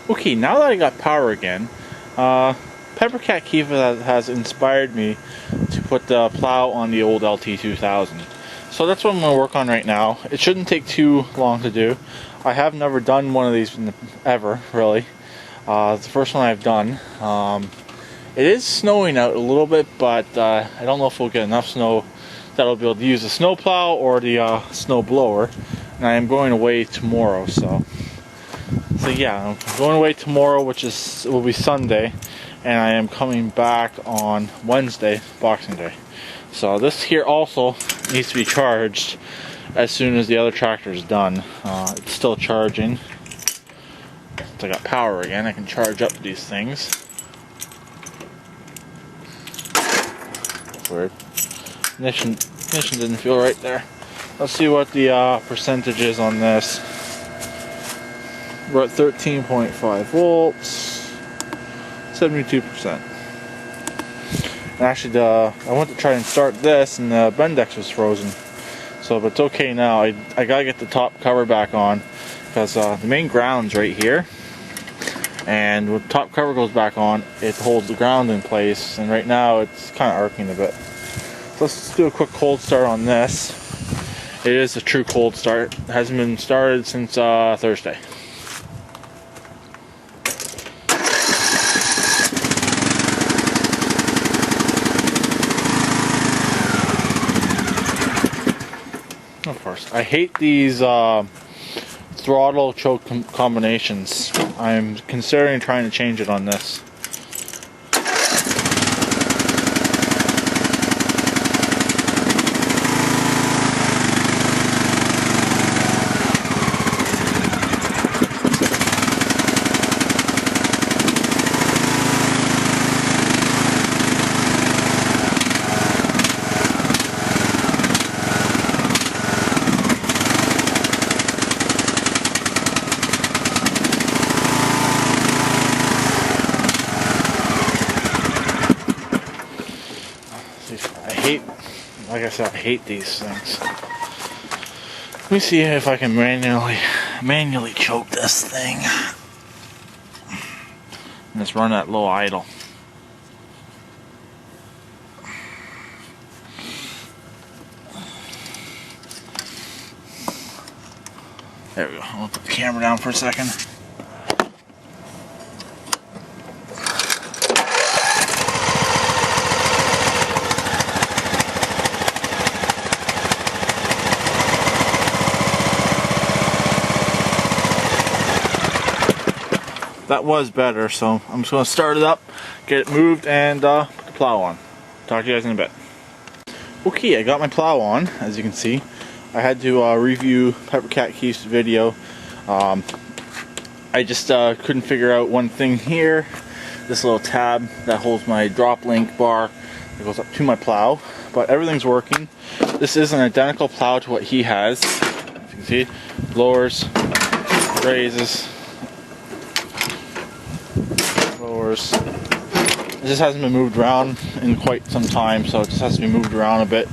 Okay, now that I got power again, Peppercat Kiva has inspired me to put the plow on the old LT2000. So that's what I'm going to work on right now. It shouldn't take too long to do. I have never done one of these ever, really. It's the first one I've done. It is snowing out a little bit, but I don't know if we'll get enough snow that I'll be able to use the snow plow or the snow blower. And I am going away tomorrow, so yeah, I'm going away tomorrow, which will be Sunday, and I am coming back on Wednesday, Boxing Day. So this here also needs to be charged as soon as the other tractor is done. It's still charging. Since I got power again, I can charge up these things. Weird. Ignition didn't feel right there. Let's see what the percentage is on this. We're at 13.5 volts, 72%. And actually, I went to try and start this, and the Bendex was frozen. So, but it's okay now. I gotta get the top cover back on because the main ground's right here, and when the top cover goes back on, it holds the ground in place. And right now, it's kind of arcing a bit. So let's do a quick cold start on this. It is a true cold start. It hasn't been started since Thursday. Of course, I hate these throttle choke combinations. I'm considering trying to change it on this. Like I said, I hate these things. Let me see if I can manually choke this thing. And just run at low idle. There we go. I'll put the camera down for a second. That was better, so I'm just going to start it up, get it moved, and put the plow on. Talk to you guys in a bit. Okay, I got my plow on, as you can see. I had to review Peppercat Kiva's video. I just couldn't figure out one thing here. This little tab that holds my drop link bar that goes up to my plow. But everything's working. This is an identical plow to what he has. As you can see, lowers, raises, lowers. It just hasn't been moved around in quite some time, so it just has to be moved around a bit.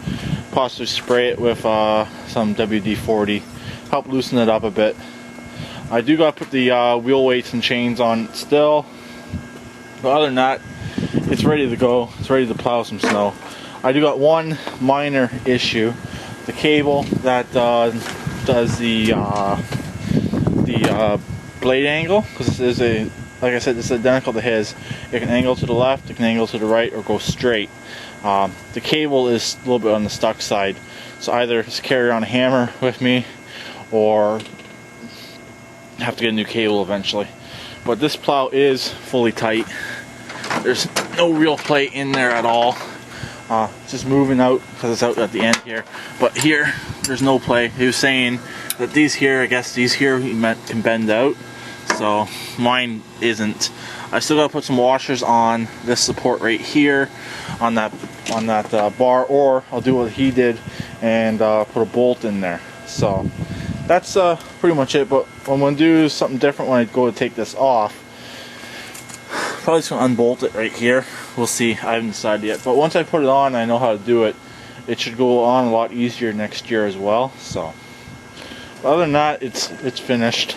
Possibly spray it with some WD-40, help loosen it up a bit. I do got to put the wheel weights and chains on still, but other than that, it's ready to go. It's ready to plow some snow. I do got one minor issue: the cable that does the blade angle, because this is like I said, this is identical to his. It can angle to the left, it can angle to the right, or go straight. The cable is a little bit on the stuck side, so either just carry on a hammer with me, or have to get a new cable eventually. But this plow is fully tight. There's no real play in there at all. It's just moving out because it's out at the end here. But here, there's no play. He was saying that these here, I guess these here, he meant can bend out. So mine isn't. I still gotta put some washers on this support right here, on that bar, or I'll do what he did and put a bolt in there. So that's pretty much it. But I'm gonna do something different when I go to take this off. Probably just gonna unbolt it right here. We'll see. I haven't decided yet. But once I put it on, I know how to do it. It should go on a lot easier next year as well. So, but other than that, it's finished.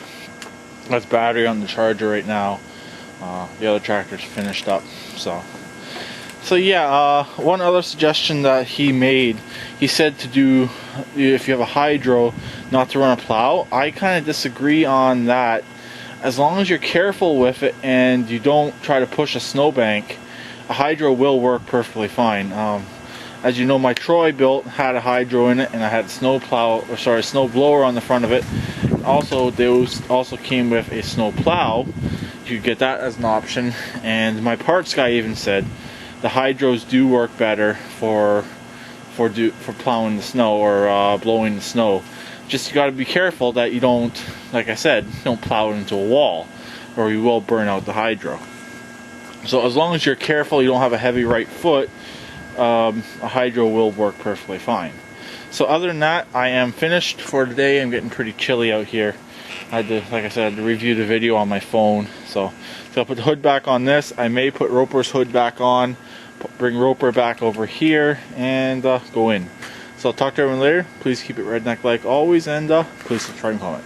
That's battery on the charger right now. The other tractor's finished up. So yeah, one other suggestion that he made, he said to do, if you have a hydro, not to run a plow. I kind of disagree on that. As long as you're careful with it and you don't try to push a snowbank, a hydro will work perfectly fine. As you know, my Troy built had a hydro in it, and I had a snow blower on the front of it. Also, those also came with a snow plow. You could get that as an option. And my parts guy even said the hydros do work better for plowing the snow or blowing the snow. Just you got to be careful that you don't, like I said, don't plow it into a wall, or you will burn out the hydro. So as long as you're careful, you don't have a heavy right foot, a hydro will work perfectly fine. So other than that, I am finished for today. I'm getting pretty chilly out here. I had to, like I said, I had to review the video on my phone. So I'll put the hood back on this. I may put Roper's hood back on, bring Roper back over here, and go in. So I'll talk to everyone later. Please keep it redneck like always, and please subscribe and comment.